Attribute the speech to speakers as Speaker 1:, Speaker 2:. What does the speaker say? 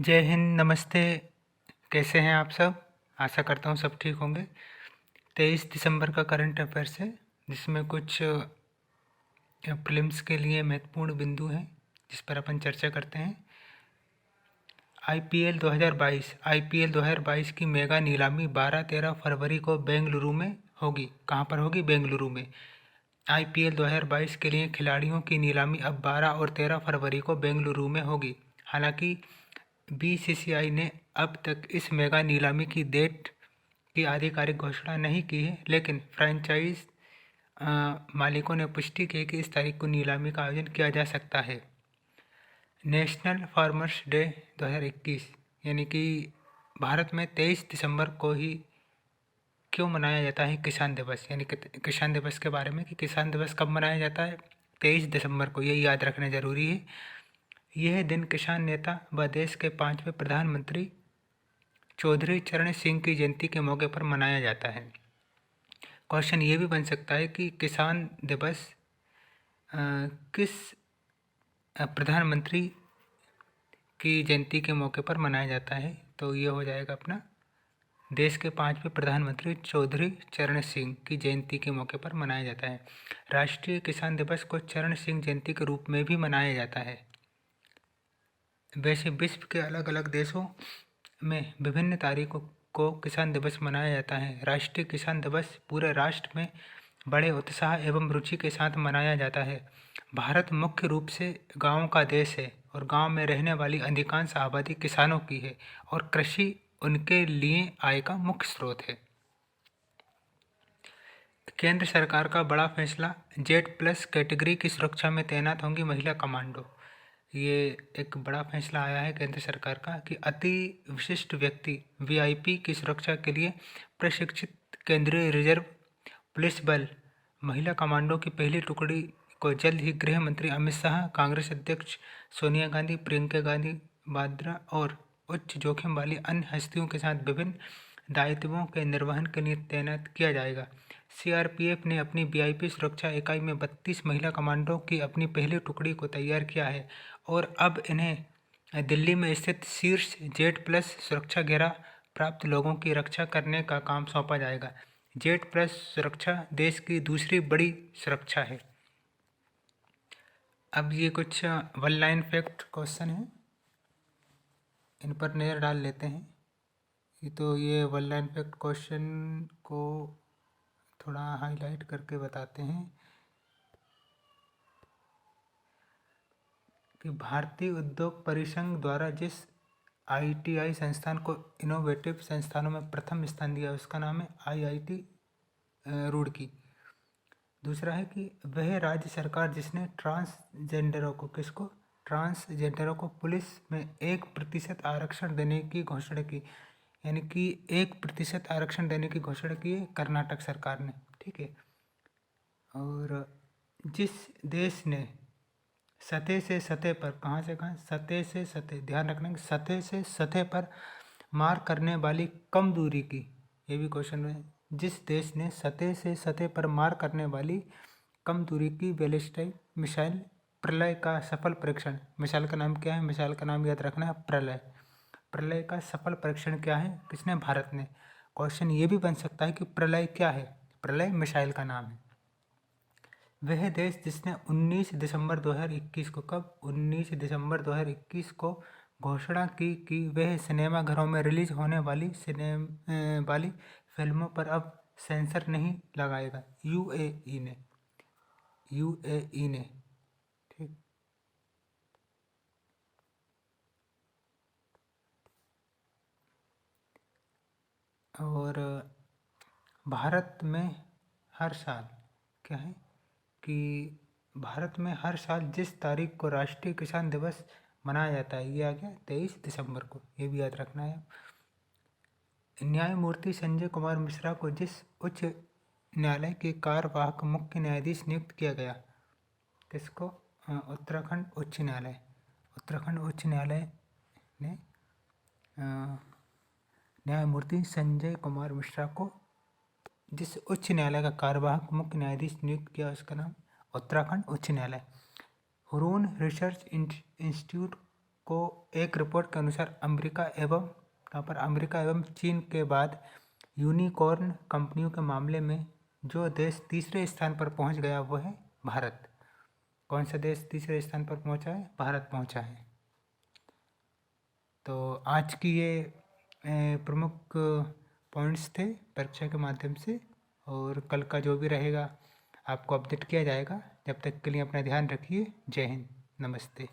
Speaker 1: जय हिंद, नमस्ते। कैसे हैं आप सब? आशा करता हूँ सब ठीक होंगे। 23 दिसंबर का करंट अफेयर्स है, जिसमें कुछ प्रीलिम्स के लिए महत्वपूर्ण बिंदु हैं जिस पर अपन चर्चा करते हैं। आईपीएल 2022 की मेगा नीलामी 12-13 फरवरी को बेंगलुरु में होगी। कहाँ पर होगी? बेंगलुरु में। आईपीएल 2022 के लिए खिलाड़ियों की नीलामी अब 12 और 13 फरवरी को बेंगलुरु में होगी। हालांकि बीसीसीआई ने अब तक इस मेगा नीलामी की डेट की आधिकारिक घोषणा नहीं की है, लेकिन फ्रेंचाइज मालिकों ने पुष्टि की कि इस तारीख को नीलामी का आयोजन किया जा सकता है। नेशनल फार्मर्स डे 2021 यानी कि भारत में 23 दिसंबर को ही क्यों मनाया जाता है किसान दिवस, यानी कि किसान दिवस के बारे में कि किसान दिवस कब मनाया जाता है? 23 दिसंबर को, यही याद रखना ज़रूरी है। यह दिन किसान नेता व देश के 5वें प्रधानमंत्री चौधरी चरण सिंह की जयंती के मौके पर मनाया जाता है। क्वेश्चन ये भी बन सकता है कि किसान दिवस किस प्रधानमंत्री की जयंती के मौके पर मनाया जाता है? तो ये हो जाएगा अपना देश के 5वें प्रधानमंत्री चौधरी चरण सिंह की जयंती के मौके पर मनाया जाता है। राष्ट्रीय किसान दिवस को चरण सिंह जयंती के रूप में भी मनाया जाता है। वैसे विश्व के अलग अलग देशों में विभिन्न तारीखों को किसान दिवस मनाया जाता है। राष्ट्रीय किसान दिवस पूरे राष्ट्र में बड़े उत्साह एवं रुचि के साथ मनाया जाता है। भारत मुख्य रूप से गाँव का देश है और गाँव में रहने वाली अधिकांश आबादी किसानों की है और कृषि उनके लिए आय का मुख्य स्रोत है। केंद्र सरकार का बड़ा फैसला, जेड+ कैटेगरी की सुरक्षा में तैनात होंगी महिला कमांडो। ये एक बड़ा फैसला आया है केंद्र सरकार का कि अति विशिष्ट व्यक्ति वीआईपी की सुरक्षा के लिए प्रशिक्षित केंद्रीय रिजर्व पुलिस बल महिला कमांडो की पहली टुकड़ी को जल्द ही गृह मंत्री अमित शाह, कांग्रेस अध्यक्ष सोनिया गांधी, प्रियंका गांधी वाड्रा और उच्च जोखिम वाली अन्य हस्तियों के साथ विभिन्न दायित्वों के निर्वहन के लिए तैनात किया जाएगा। सीआरपीएफ ने अपनी वीआईपी सुरक्षा इकाई में 32 महिला कमांडो की अपनी पहली टुकड़ी को तैयार किया है और अब इन्हें दिल्ली में स्थित शीर्ष जेड+ सुरक्षा घेरा प्राप्त लोगों की रक्षा करने का काम सौंपा जाएगा। जेड+ सुरक्षा देश की दूसरी बड़ी सुरक्षा है। अब ये कुछ वन लाइन फैक्ट क्वेश्चन है, इन पर नज़र डाल लेते हैं। ये वन लाइन फैक्ट क्वेश्चन को थोड़ा हाईलाइट करके बताते हैं कि भारतीय उद्योग परिसंघ द्वारा जिस आईटीआई संस्थान को इनोवेटिव संस्थानों में प्रथम स्थान दिया उसका नाम है आईआईटी रुड़की। दूसरा है कि वह राज्य सरकार जिसने ट्रांसजेंडरों को पुलिस में 1% आरक्षण देने की घोषणा की, यानी कि 1% आरक्षण देने की घोषणा की है कर्नाटक सरकार ने। ठीक है। और जिस देश ने सतह से सतह पर, कहाँ से कहाँ, सतह से सतह, ध्यान रखना कि सतह से सतह पर मार करने वाली कम दूरी की, ये भी क्वेश्चन है, जिस देश ने सतह से सतह पर मार करने वाली कम दूरी की बैलिस्टिक मिसाइल प्रलय का सफल परीक्षण, मिसाइल का नाम क्या है? मिसाइल का नाम याद रखना है प्रलय। प्रलय का सफल परीक्षण क्या है? किसने? भारत ने। क्वेश्चन ये भी बन सकता है कि प्रलय क्या है? प्रलय मिसाइल का नाम है। वह देश जिसने 19 दिसंबर 2021 को, कब? 19 दिसंबर 2021 को घोषणा की कि वह सिनेमाघरों में रिलीज होने वाली फिल्मों पर अब सेंसर नहीं लगाएगा। यूएई ने। ठीक। और भारत में हर साल क्या है कि भारत में हर साल जिस तारीख को राष्ट्रीय किसान दिवस मनाया जाता है, ये आ गया 23 दिसंबर को, ये भी याद रखना है। न्यायमूर्ति संजय कुमार मिश्रा को जिस उच्च न्यायालय के कार्यवाहक मुख्य न्यायाधीश नियुक्त किया गया, किसको? उत्तराखंड उच्च न्यायालय। उत्तराखंड उच्च न्यायालय ने न्यायमूर्ति संजय कुमार मिश्रा को जिस उच्च न्यायालय का कार्यवाहक मुख्य न्यायाधीश नियुक्त किया उसका नाम उत्तराखंड उच्च न्यायालय। हुरून रिसर्च इंस्टीट्यूट को एक रिपोर्ट के अनुसार अमेरिका एवं चीन के बाद यूनिकॉर्न कंपनियों के मामले में जो देश तीसरे स्थान पर पहुंच गया वो है भारत। कौन सा देश तीसरे स्थान पर पहुंचा है? भारत पहुंचा है। तो आज की ये प्रमुख पॉइंट्स थे परीक्षा के माध्यम से, और कल का जो भी रहेगा आपको अपडेट किया जाएगा। जब तक के लिए अपना ध्यान रखिए। जय हिंद, नमस्ते।